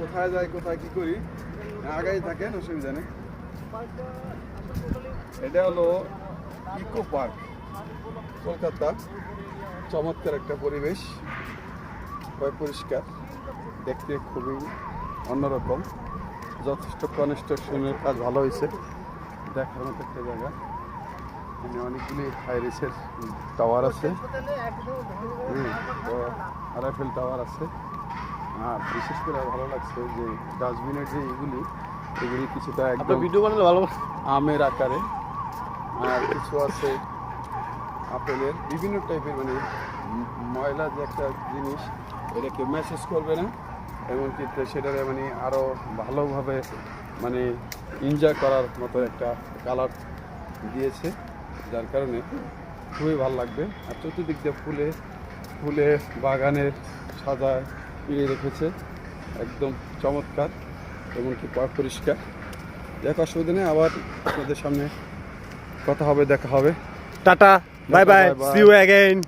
কোথায় যাই কোথায় কি করি আগাই থাকেন, অসুবিধা নেই। এটা হলো ইকো পার্ক, কলকাতা। চমৎকার একটা পরিবেশ, পরিষ্কার, দেখতে খুবই অন্যরকম। যথেষ্ট কনস্ট্রাকশনের কাজ ভালো হয়েছে, দেখার মতো একটা জায়গা। এখানে অনেকগুলি হাইরিসের টাওয়ার আছে, আরএফএল টাওয়ার আছে। আর বিশেষ করে ভালো লাগছে যে ডাস্টবিনের যে এগুলি কিছুটা একদম ভিডিও বানালে ভালো, আমের আকারে, আর কিছু আছে আপেলের, বিভিন্ন টাইপের, মানে ময়লা যে একটা জিনিস এটাকে মেসেজ করবে না, এমনকি সেটারে মানে আরও ভালোভাবে মানে এনজয় করার মতো একটা কালার দিয়েছে, যার কারণে খুবই ভালো লাগবে। আর চতুর্দিক দিয়ে ফুলে বাগানের সাজায় পিড়ে রেখেছে, একদম চমৎকার, এমনকি পরিষ্কার। দেখ অসুবিধা নেই, আবার আপনাদের সামনে কথা হবে, দেখা হবে। Tata, bye bye, see you again.